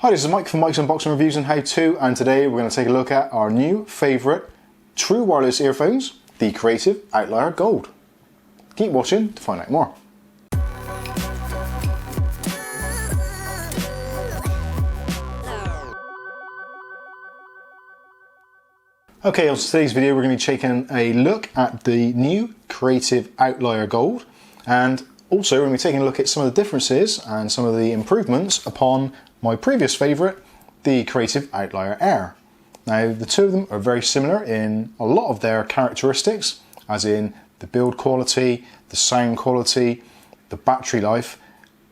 Hi, this is Mike from Mike's Unboxing Reviews and How To, and today we're going to take a look at our new favourite true wireless earphones, the Creative Outlier Gold. Keep watching to find out more. Okay, on today's video we're going to be taking a look at the new Creative Outlier Gold, and also we're going to be taking a look at some of the differences and some of the improvements upon my previous favourite, the Creative Outlier Air. Now the two of them are very similar in a lot of their characteristics, as in the build quality, the sound quality, the battery life,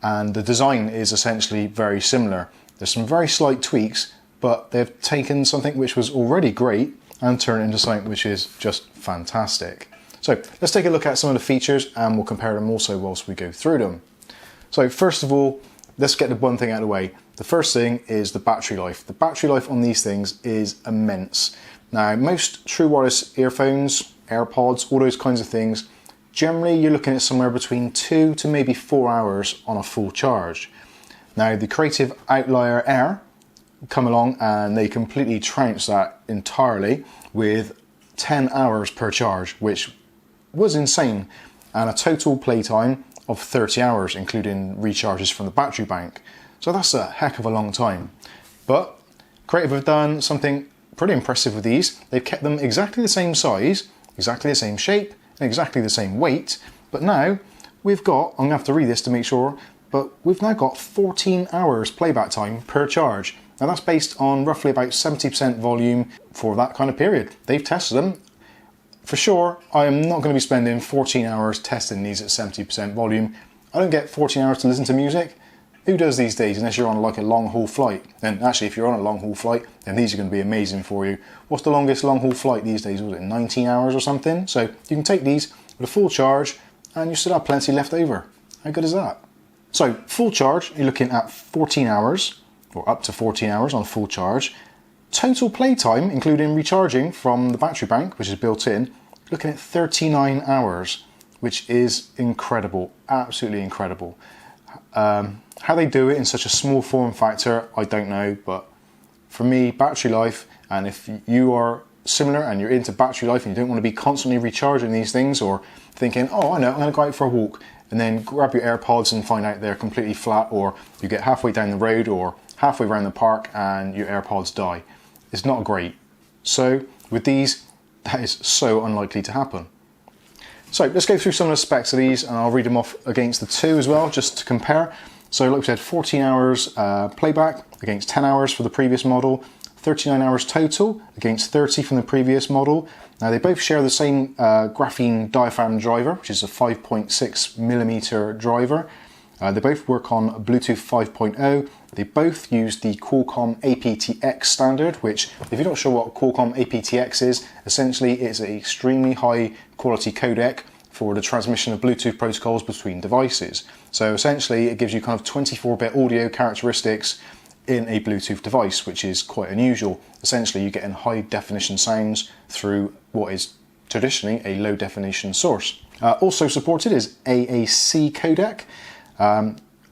and the design is essentially very similar. There's some very slight tweaks, but they've taken something which was already great and turned it into something which is just fantastic. So let's take a look at some of the features and we'll compare them also whilst we go through them. So first of all, let's get the one thing out of the way. The first thing is the battery life. The battery life on these things is immense. Now, most true wireless earphones, AirPods, all those kinds of things, generally you're looking at somewhere between 2 to maybe 4 hours on a full charge. Now, the Creative Outlier Air come along and they completely trounce that entirely with 10 hours per charge, which was insane, and a total playtime of 30 hours, including recharges from the battery bank. So that's a heck of a long time. But Creative have done something pretty impressive with these. They've kept them exactly the same size, exactly the same shape, and exactly the same weight. But now we've got, I'm gonna have to read this to make sure, but we've now got 14 hours playback time per charge. Now that's based on roughly about 70% volume for that kind of period. They've tested them. For sure, I am not going to be spending 14 hours testing these at 70% volume. I don't get 14 hours to listen to music. Who does these days, unless you're on like a long haul flight? And actually, if you're on a long haul flight, then these are going to be amazing for you. What's the longest long haul flight these days? Was it 19 hours or something? So you can take these with a full charge and you still have plenty left over. How good is that? So full charge, you're looking at 14 hours, or up to 14 hours on full charge. Total playtime, including recharging from the battery bank, which is built in, looking at 39 hours, which is incredible, absolutely incredible. How they do it in such a small form factor, I don't know, but for me, battery life, and if you are similar and you're into battery life and you don't want to be constantly recharging these things or thinking, oh, I know, I'm going to go out for a walk, and then grab your AirPods and find out they're completely flat, or you get halfway down the road or halfway around the park and your AirPods die. It's not great. So with these, that is so unlikely to happen. So let's go through some of the specs of these and I'll read them off against the two as well, just to compare. So like we said, 14 hours playback against 10 hours for the previous model, 39 hours total against 30 from the previous model. Now they both share the same graphene diaphragm driver, which is a 5.6mm driver. They both work on Bluetooth 5.0. They both use the Qualcomm APTX standard, which, if you're not sure what Qualcomm APTX is, essentially it's an extremely high quality codec for the transmission of Bluetooth protocols between devices. So essentially it gives you kind of 24-bit audio characteristics in a Bluetooth device, which is quite unusual. Essentially you're getting high definition sounds through what is traditionally a low definition source. Also supported is AAC codec.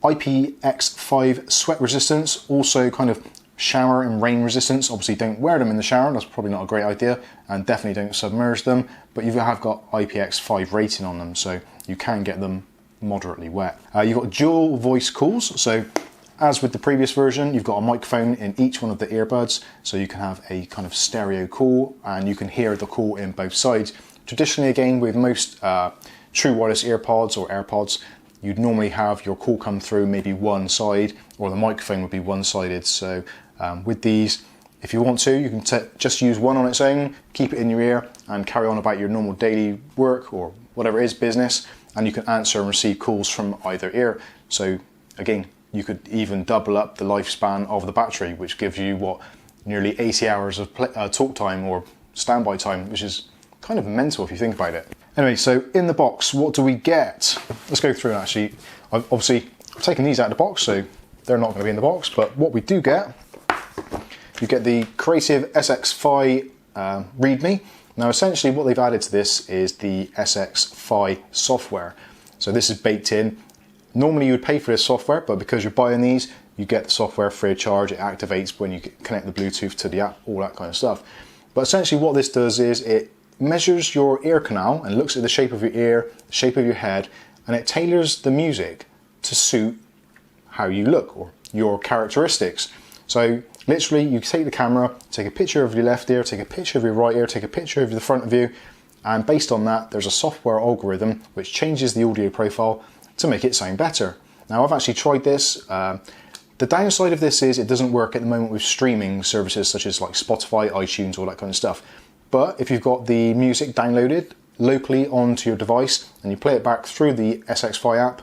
IPX5 sweat resistance, also kind of shower and rain resistance. Obviously don't wear them in the shower, that's probably not a great idea, and definitely don't submerge them, but you have got IPX5 rating on them, so you can get them moderately wet. You've got dual voice calls, so as with the previous version, you've got a microphone in each one of the earbuds, so you can have a kind of stereo call and you can hear the call in both sides. Traditionally, again, with most true wireless earpods or AirPods, you'd normally have your call come through maybe one side, or the microphone would be one-sided. So with these, if you want to, you can just use one on its own, keep it in your ear and carry on about your normal daily work or whatever it is, business, and you can answer and receive calls from either ear. So again, you could even double up the lifespan of the battery, which gives you what, nearly 80 hours of talk time or standby time, which is kind of mental if you think about it. Anyway, so in the box, what do we get? Let's go through and actually, I've taken these out of the box, so they're not going to be in the box, but what we do get, you get the Creative SX-Fi README. Now essentially what they've added to this is the SX-Fi software. So this is baked in. Normally you would pay for this software, but because you're buying these, you get the software free of charge. It activates when you connect the Bluetooth to the app, all that kind of stuff. But essentially what this does is it measures your ear canal and looks at the shape of your ear, the shape of your head, and it tailors the music to suit how you look or your characteristics. So literally you take the camera, take a picture of your left ear, take a picture of your right ear, take a picture of the front of you, and based on that there's a software algorithm which changes the audio profile to make it sound better. Now I've actually tried this. The downside of this is it doesn't work at the moment with streaming services such as like Spotify, iTunes, all that kind of stuff. But if you've got the music downloaded locally onto your device and you play it back through the SX-Fi app,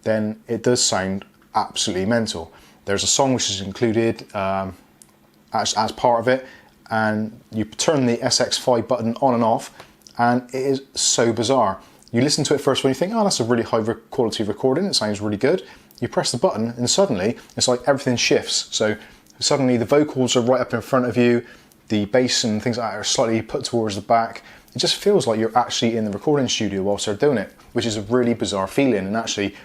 then it does sound absolutely mental. There's a song which is included as part of it, and you turn the SX-Fi button on and off, and it is so bizarre. You listen to it first when you think, oh, that's a really high quality recording, it sounds really good. You press the button and suddenly it's like everything shifts. So suddenly the vocals are right up in front of you, the bass and things like that are slightly put towards the back. It just feels like you're actually in the recording studio whilst they're doing it, which is a really bizarre feeling. And actually,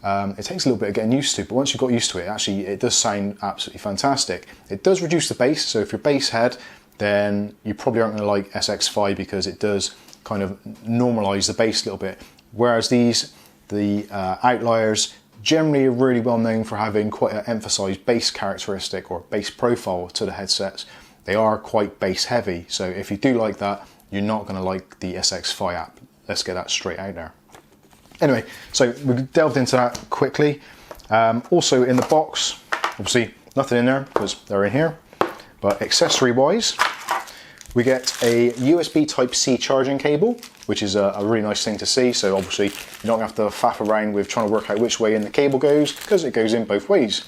it takes a little bit of getting used to, but once you've got used to it, actually it does sound absolutely fantastic. It does reduce the bass, so if you're bass head, then you probably aren't going to like SX-Fi because it does kind of normalize the bass a little bit. Whereas the Outliers, generally are really well known for having quite an emphasized bass characteristic or bass profile to the headsets. They are quite bass heavy, so if you do like that, you're not going to like the SX-Fi app. Let's get that straight out there. Anyway, so we delved into that quickly. Also in the box, obviously nothing in there because they're in here, but accessory wise, we get a USB Type-C charging cable, which is a really nice thing to see. So obviously you don't have to faff around with trying to work out which way in the cable goes, because it goes in both ways.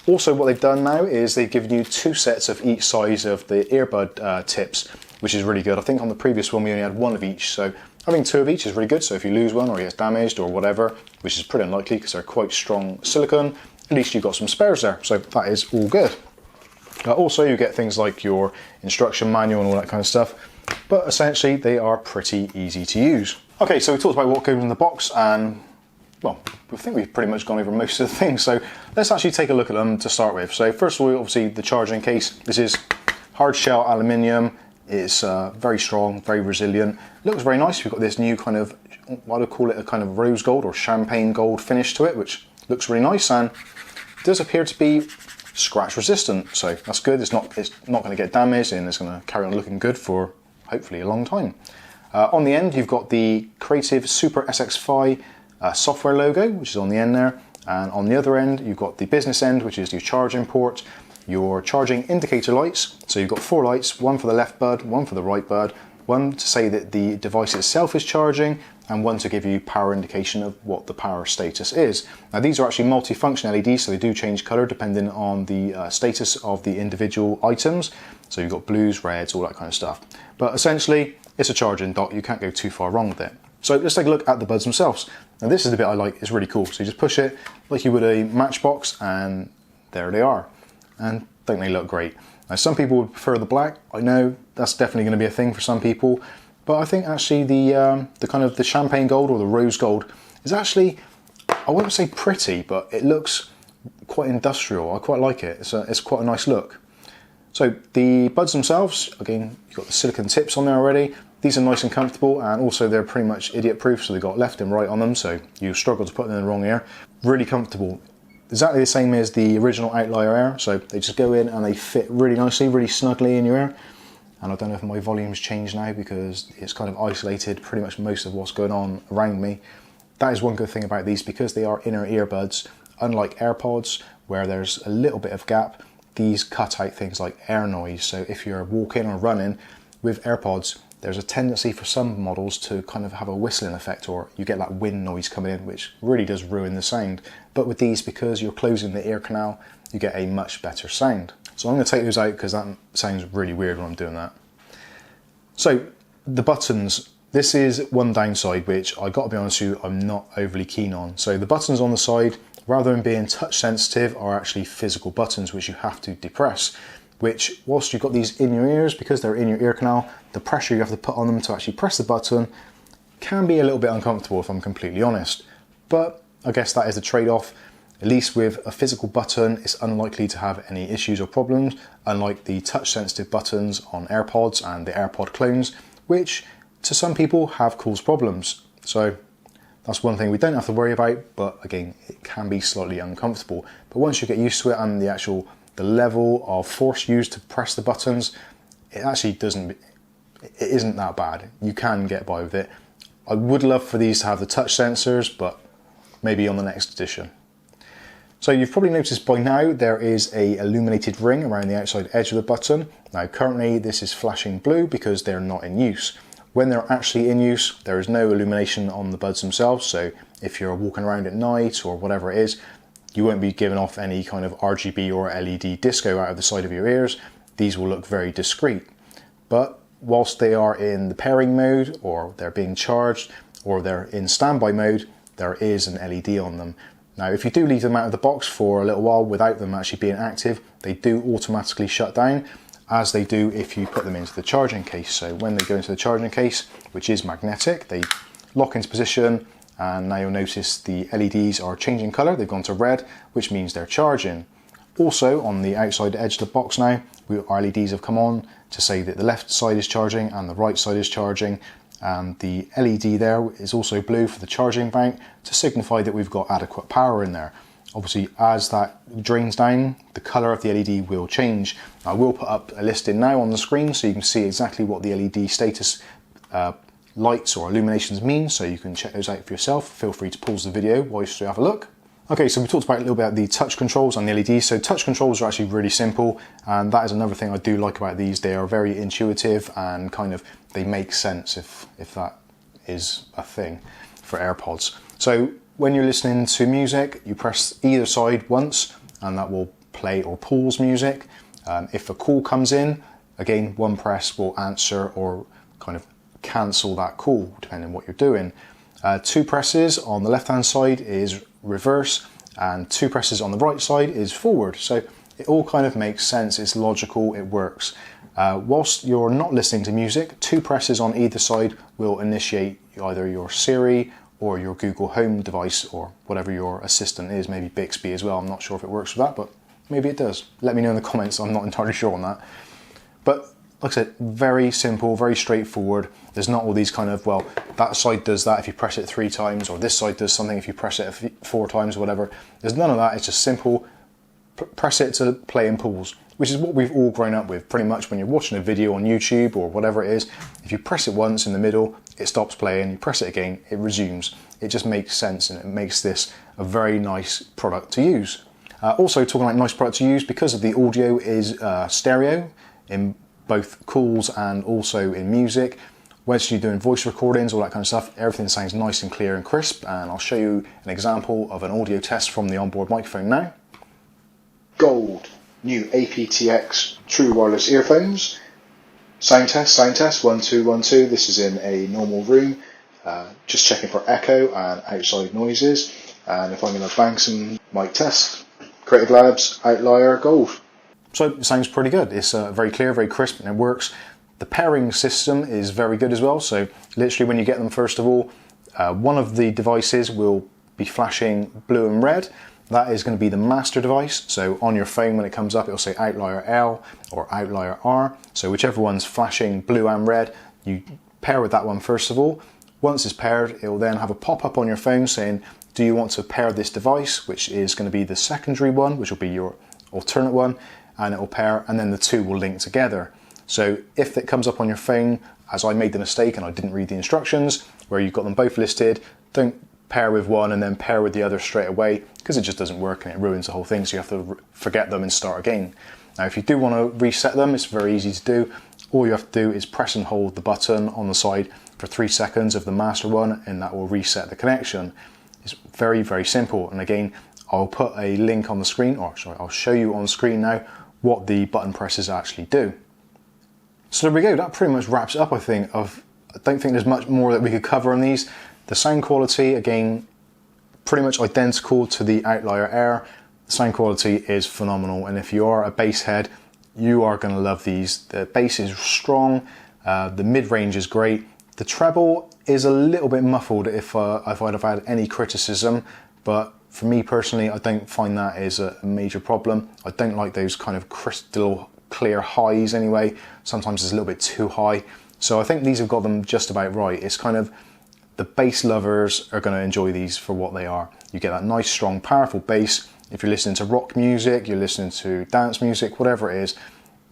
Also what they've done now is they've given you 2 sets of each size of the earbud tips, which is really good. I think on the previous one we only had 1 of each, so having 2 of each is really good. So if you lose one or it gets damaged or whatever, which is pretty unlikely because they're quite strong silicone, at least you've got some spares there, so that is all good. Also you get things like your instruction manual and all that kind of stuff, but essentially they are pretty easy to use. Okay, so we talked about what goes in the box, and well, I think we've pretty much gone over most of the things, so let's actually take a look at them to start with. So first of all, obviously the charging case. This is hard shell aluminium. It's very strong, very resilient. Looks very nice. We've got this new kind of, what I call it, a kind of rose gold or champagne gold finish to it, which looks really nice, and it does appear to be scratch resistant, so that's good. It's not going to get damaged, and it's going to carry on looking good for hopefully a long time. On the end you've got the Creative Super SX-Fi software logo, which is on the end there, and on the other end you've got the business end, which is your charging port, your charging indicator lights. So you've got 4 lights, 1 for the left bud, 1 for the right bud, 1 to say that the device itself is charging, and 1 to give you power indication of what the power status is. Now these are actually multi-function LEDs, so they do change colour depending on the status of the individual items. So you've got blues, reds, all that kind of stuff. But essentially it's a charging dock, you can't go too far wrong with it. So let's take a look at the buds themselves. Now this is the bit I like, it's really cool. So you just push it like you would a matchbox, and there they are. And don't they look great? Now some people would prefer the black. I know that's definitely going to be a thing for some people, but I think actually the kind of the champagne gold or the rose gold is actually, I wouldn't say pretty, but it looks quite industrial. I quite like it. It's quite a nice look. So the buds themselves, again, you've got the silicone tips on there already. These are nice and comfortable, and also they're pretty much idiot proof, so they've got left and right on them, so you struggle to put them in the wrong ear. Really comfortable. Exactly the same as the original Outlier Air, so they just go in and they fit really nicely, really snugly in your ear. And I don't know if my volume's changed now because it's kind of isolated pretty much most of what's going on around me. That is one good thing about these, because they are inner earbuds, unlike AirPods where there's a little bit of gap, these cut out things like air noise. So if you're walking or running with AirPods, there's a tendency for some models to kind of have a whistling effect, or you get that wind noise coming in, which really does ruin the sound. But with these, because you're closing the ear canal, you get a much better sound. So I'm going to take those out because that sounds really weird when I'm doing that. So the buttons, this is one downside which I got to be honest with you, I'm not overly keen on. So the buttons on the side, rather than being touch sensitive, are actually physical buttons which you have to depress, which whilst you've got these in your ears, because they're in your ear canal, the pressure you have to put on them to actually press the button can be a little bit uncomfortable if I'm completely honest. But I guess that is the trade-off. At least with a physical button, it's unlikely to have any issues or problems, unlike the touch sensitive buttons on AirPods and the AirPod clones, which to some people have caused problems. So that's one thing we don't have to worry about, but again, it can be slightly uncomfortable. But once you get used to it and the level of force used to press the buttons, it isn't that bad. You can get by with it. I would love for these to have the touch sensors, but maybe on the next edition. So you've probably noticed by now there is a illuminated ring around the outside edge of the button. Now currently this is flashing blue because they're not in use. When they're actually in use, there is no illumination on the buds themselves, so if you're walking around at night or whatever it is, you won't be giving off any kind of RGB or LED disco out of the side of your ears. These will look very discreet. But whilst they are in the pairing mode, or they're being charged, or they're in standby mode, there is an LED on them. Now, if you do leave them out of the box for a little while without them actually being active, they do automatically shut down, as they do if you put them into the charging case. So when they go into the charging case, which is magnetic, they lock into position, and now you'll notice the LEDs are changing colour. They've gone to red, which means they're charging. Also, on the outside edge of the box now, our LEDs have come on to say that the left side is charging and the right side is charging. And the LED there is also blue for the charging bank to signify that we've got adequate power in there. Obviously, as that drains down, the colour of the LED will change. I will put up a listing now on the screen so you can see exactly what the LED status lights or illuminations mean, so you can check those out for yourself. Feel free to pause the video whilst you have a look. Okay, so we talked about a little bit about the touch controls on the LEDs. So touch controls are actually really simple, and that is another thing I do like about these. They are very intuitive and they make sense, if that is a thing for AirPods. So when you're listening to music, you press either side once and that will play or pause music. If a call comes in, again, one press will answer or kind of cancel that call, depending on what you're doing. Two presses on the left hand side is reverse, and two presses on the right side is forward. So it all kind of makes sense, it's logical, it works. Whilst you're not listening to music, two presses on either side will initiate either your Siri or your Google Home device or whatever your assistant is, maybe Bixby as well. I'm not sure if it works with that, but maybe it does. Let me know in the comments, I'm not entirely sure on that. But like I said, very simple, very straightforward. There's not all these kind of, well, that side does that if you press it 3 times, or this side does something if you press it 4 times or whatever. There's none of that, it's just simple. Press it to play and pause, which is what we've all grown up with pretty much. When you're watching a video on YouTube or whatever it is, if you press it once in the middle, it stops playing, you press it again, it resumes. It just makes sense, and it makes this a very nice product to use. Also, talking about nice product to use, because of the audio is stereo in both calls and also in music. Whether you're doing voice recordings, all that kind of stuff, everything sounds nice and clear and crisp, and I'll show you an example of an audio test from the onboard microphone now. Gold, new APTX true wireless earphones. Sound test, 1 2 1 2. This is in a normal room, just checking for echo and outside noises. And if I'm going to bang some mic test, Creative Labs Outlier Gold. So it sounds pretty good. It's very clear, very crisp, and it works. The pairing system is very good as well. So literally when you get them, first of all, one of the devices will be flashing blue and red. That is going to be the master device. So on your phone, when it comes up, it'll say Outlier L or Outlier R. So whichever one's flashing blue and red, you pair with that one first of all. Once it's paired, it will then have a pop-up on your phone saying, do you want to pair this device, which is going to be the secondary one, which will be your alternate one, and it will pair, and then the two will link together. So if it comes up on your phone, as I made the mistake and I didn't read the instructions, where you've got them both listed, don't pair with one and then pair with the other straight away, because it just doesn't work and it ruins the whole thing, so you have to forget them and start again. Now if you do want to reset them, it's very easy to do. All you have to do is press and hold the button on the side for 3 seconds of the master one, and that will reset the connection. It's very, very simple. And again, I'll put a link on the screen, or sorry, I'll show you on screen now what the button presses actually do. So there we go, that pretty much wraps it up, I think. I don't think there's much more that we could cover on these. The sound quality, again, pretty much identical to the Outlier Air. The sound quality is phenomenal, and if you are a bass head, you are going to love these. The bass is strong, the mid-range is great. The treble is a little bit muffled if I'd have had any criticism, but For me personally, I don't find that is a major problem. I don't like those kind of crystal clear highs anyway. Sometimes it's a little bit too high. So I think these have got them just about right. It's kind of, the bass lovers are going to enjoy these for what they are. You get that nice, strong, powerful bass. If you're listening to rock music, you're listening to dance music, whatever it is,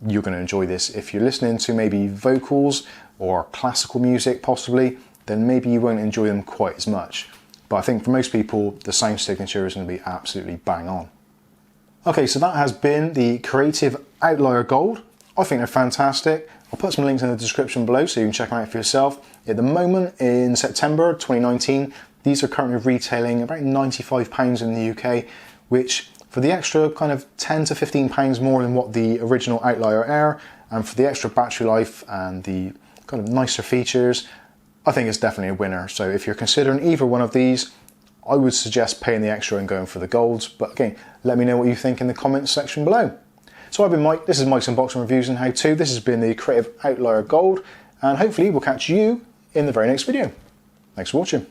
you're going to enjoy this. If you're listening to maybe vocals or classical music possibly, then maybe you won't enjoy them quite as much. But I think for most people, the sound signature is going to be absolutely bang on. Okay, so that has been the Creative Outlier Gold. I think they're fantastic. I'll put some links in the description below so you can check them out for yourself. At the moment, in September 2019, these are currently retailing about £95 in the UK, which for the extra kind of £10 to £15 more than what the original Outlier Air, and for the extra battery life and the kind of nicer features, I think it's definitely a winner. So if you're considering either one of these, I would suggest paying the extra and going for the golds. But again, let me know what you think in the comments section below. So I've been Mike, this is Mike's Unboxing Reviews and How To. This has been the Creative Outlier Gold, and hopefully we'll catch you in the very next video. Thanks for watching.